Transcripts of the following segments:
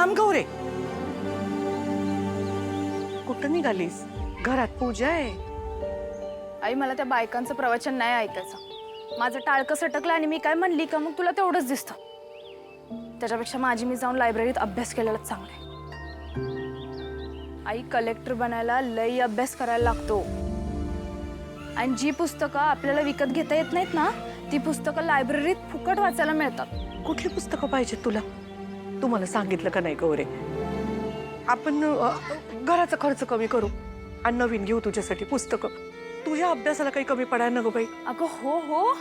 थांब गौरे, कुठं निघालीस? घरात पूजा आहे. आई मला त्या बायकांचं प्रवचन नाही ऐकायचं. माझं टाळकं सटकलं आणि मी काय म्हणली का मग तुला तेवढंच दिसतं. त्याच्यापेक्षा माझी मी जाऊन लायब्ररीत अभ्यास केलेलाच चांगलं आहे. आई, कलेक्टर बनायला लई अभ्यास करायला लागतो. आणि जी पुस्तकं आपल्याला विकत घेता येत नाहीत ना, ती पुस्तकं लायब्ररीत फुकट वाचायला मिळतात. कुठली पुस्तकं पाहिजेत तुला? तुम्हाला सांगितलं का नाही गौरे? आपण घराचा खर्च कमी करू आणि नवीन घेऊ तुझ्यासाठी पुस्तकं. तुझ्या अभ्यासाला काही कमी पडाय ना गो बाई. अगं हो हो,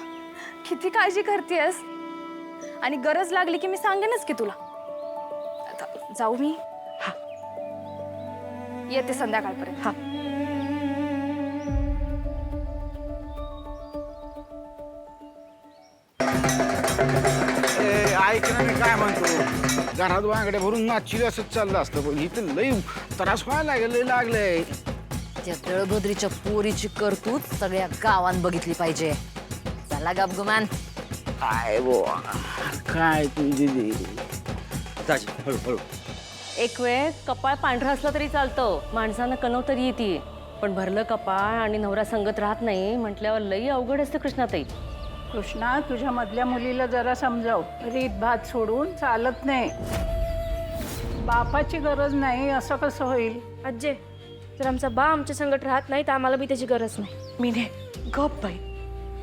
किती काळजी करतेस. आणि गरज लागली की मी सांगेनच की तुला. आता जाऊ मी. हा, येते संध्याकाळपर्यंत. हा. ऐक ना, मी काय म्हणतो, घरात वांगडे भरून नाचली असंच चाललं असतं, पण इथं लई त्रास व्हायला लागलंय. त्या दळभद्रीच्या पोरीची करतूत सगळ्या गावात बघितली पाहिजे. चला गपगुमान. काय बुवा, काय तुझी हळूहळू. एक वेळ कपाळ पांढरं असलं तरी चालतं, माणसानं कणव तरी येते, पण भरलं कपाळ आणि नवरा संगत राहत नाही म्हटल्यावर लई अवघड असते कृष्णाताई. कृष्णा, तुझ्या मधल्या मुलीला जरा समजाव. रीत भात सोडून चालत नाही. बापाची गरज नाही असं कसं होईल? आज्जे, जर आमचा बा आमच्या संगत राहत नाही तर आम्हाला बी त्याची गरज नाही. मीने गप बाई.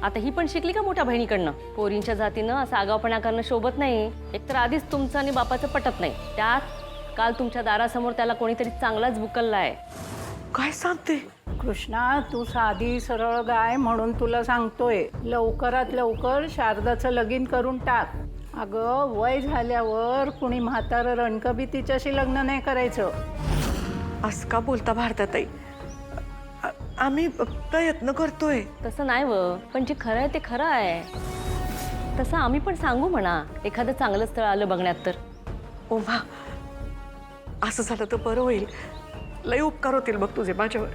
आता ही पण शिकली का मोठ्या बहिणीकडनं? पोरींच्या जातीनं असं आगावपणा करणं शोभत नाही. एकतर आधीच तुमचं आणि बापाचं पटत नाही, त्यात काल तुमच्या दारासमोर त्याला कोणीतरी चांगलाच बुकललाय. काय सांगते? कृष्णा, तू साधी सरळ गाय म्हणून तुला सांगतोय, लवकरात लवकर शारदाचं लगीन करून टाक. अगं, वय झाल्यावर कुणी म्हातारं रणकं बी तिच्याशी लग्न नाही करायचं. असं का बोलता भारताताई? आम्ही प्रयत्न करतोय. तसं नाही व, पण जे खरं आहे ते खरं आहे. तसं आम्ही पण सांगू म्हणा, एखादं चांगलं स्थळ आलं बघण्यात तर. ओमा, असं झालं तर बरं होईल. लय उपकार होतील बघ तुझे माझ्यावर.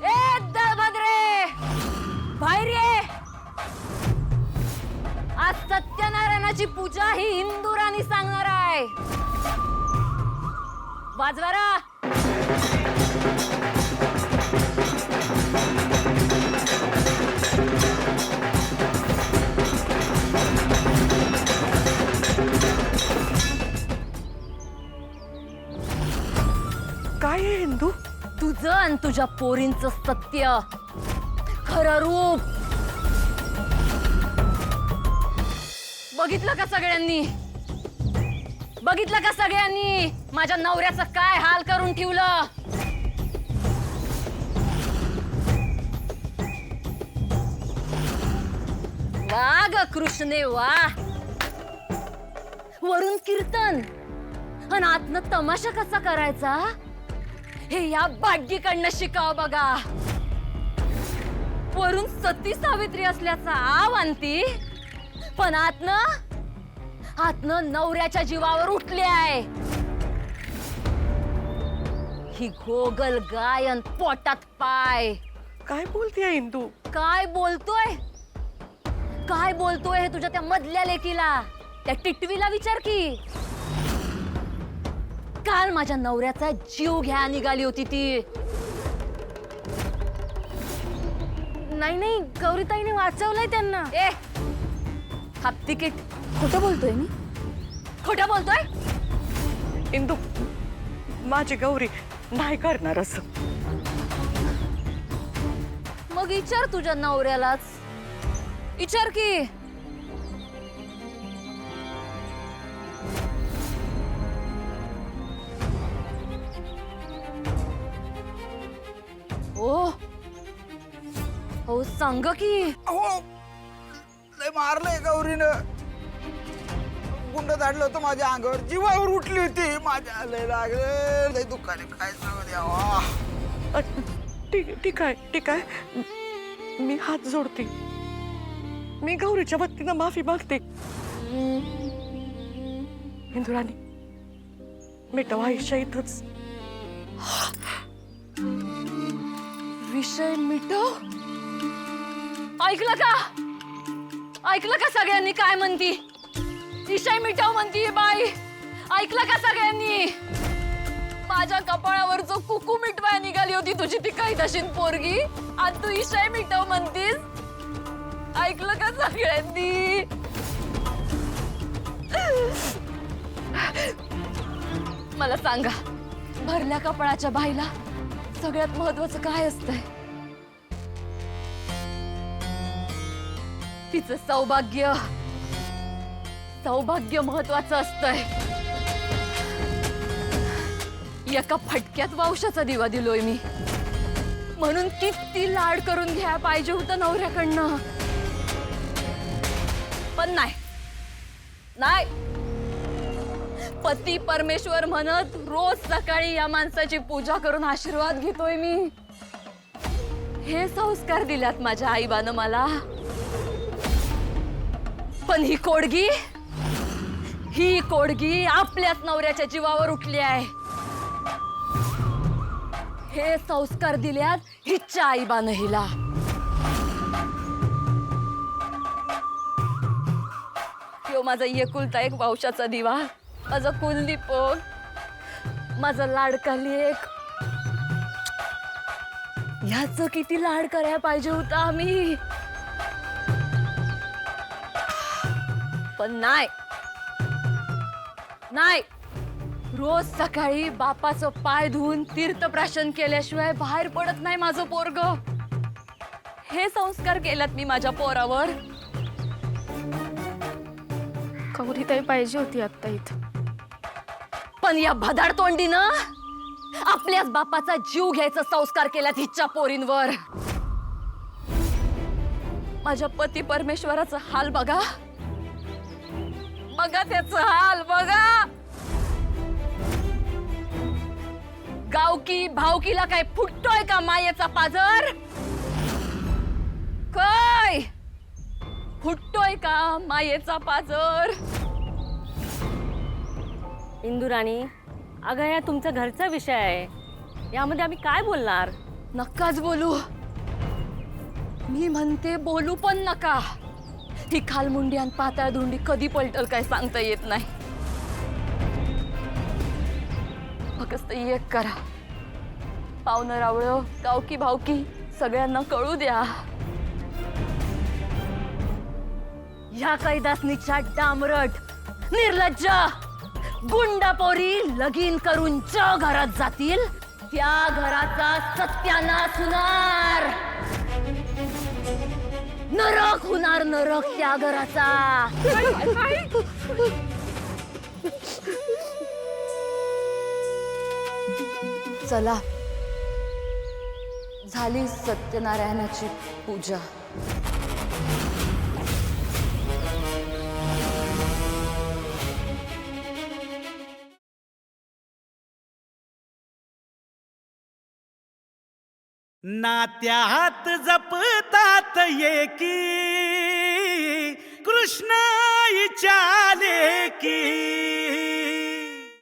ए दळभद्रे, बाहेर ये. आज सत्यनारायणाची पूजा ही इंदुराणी सांगणार आहे. वाजवारा. काय आहे हिंदू? तुझं आणि तुझ्या पोरींचं सत्य, खरं रूप बघितलं का सगळ्यांनी? बघितलं का सगळ्यांनी माझ्या नवऱ्याचं काय हाल करून ठेवलं? वा ग कृष्णे वा. वरून कीर्तन आणि आतनं तमाशा कसा करायचा हे या बाडगीकडनं शिकाव बघा. वरून सती सावित्री असल्याचा आव आणती, पण आतनं नवऱ्याच्या जीवावर उठले आहे. ही गोगल गायन पोटात पाय. काय बोलतेय हिंदू? काय बोलतोय? काय बोलतोय हे तुझ्या त्या मधल्या लेकीला, त्या टिटवीला विचार की. काल माझ्या नवऱ्याचा जीव घ्या निघाली होती ती. नाही नाही, गौरीताईने वाचवलंय त्यांना. ए, हाफ तिकीट. खोटं बोलतोय मी? खोटं बोलतोय? हिंदू, माझी गौरी नाही करणार असं. मग विचार तुझ्या नवऱ्यालाच. विचार की. हो सांग की. अहो, लय मारलंय गौरीनं. गुंड धाडलं होतं माझ्या अंगावर, जीवावर उठली होती माझ्या. लय लागले, लय दुःखाने, काय सांगू द्यावा. ठीक आहे. मी हात जोडते. मी गौरीच्या वतीनं माफी मागते. इंदुराणी, मिटवा आयुष्या इथंच. विषय मिटव. ऐकलं का? ऐकलं का सगळ्यांनी काय म्हणती? विषय मिटव म्हणती बाई. ऐकलं का सगळ्यांनी? माझ्या कपाळावरचं कुकू मिटवाय निघाली होती तुझी ती कैदाशीन पोरगी. आज तू विषय मिटव म्हणतीस. ऐकलं का सगळ्यांनी? मला सांगा, भरल्या कपाळाच्या बाईला सगळ्यात महत्वाचं काय असतंय? तिचं सौभाग्य. सौभाग्य महत्वाचं असतंय. एका फटक्यात वंशाचा दिवा दिलोय मी. म्हणून किती लाड करून घ्या पाहिजे होतं नवऱ्याकडनं. पण नाही नाही, पती परमेश्वर म्हणत रोज सकाळी या माणसाची पूजा करून आशीर्वाद घेतोय मी. हे संस्कार दिल्यात माझ्या आईबानं मला. पण ही कोडगी आपल्याच नवऱ्याच्या जीवावर उठली आहे. हे संस्कार दिल्यात हिच्या आईबानं हिला. ह्यो माझा एकुलता एक वंशाचा दिवा, माझा कुलदीपक, माझा लाडका लेक. ह्याचं किती लाड करायला पाहिजे होता आम्ही. पण नाही नाही, रोज सकाळी बापाचं पाय धुवून तीर्थप्राशन केल्याशिवाय बाहेर पडत नाही माझं पोरग. हे संस्कार केल्यात मी माझ्या पोरावर. गौरीताई पाहिजे होती आत्ता इथं. पण या भदाड तोंडीनं आपल्याच बापाचा जीव घ्यायचा संस्कार केल्यात हिच्या पोरींवर. माझ्या पती परमेश्वराचा हाल बघा. बघा त्याचा हाल बघा. गावकी भावकीला काय फुटतोय का मायेचा पाजर? काय फुटतोय का मायेचा पाजर? इंदुराणी, अगं या तुमचा घरचा विषय आहे. यामध्ये आम्ही काय बोलणार? नकाच बोलू. मी म्हणते बोलू पण नका. ही खालमुंडी आणि पाताळ धुंडी कधी पलटल काय सांगता येत नाही. फक्त एक करा, पाहुणं रावळं गावकी भावकी सगळ्यांना कळू द्या. ह्या कैदासनीच्या डामरट निर्लज्ज गुंडापोरी लगीन करून ज्या घरात जातील त्या घराचा सत्यानाश होणार. नरक होणार, नरक त्या घराचा. चला, झाली सत्यनारायणाची पूजा. नात्यात जपतात एकी कृष्ण इचाले की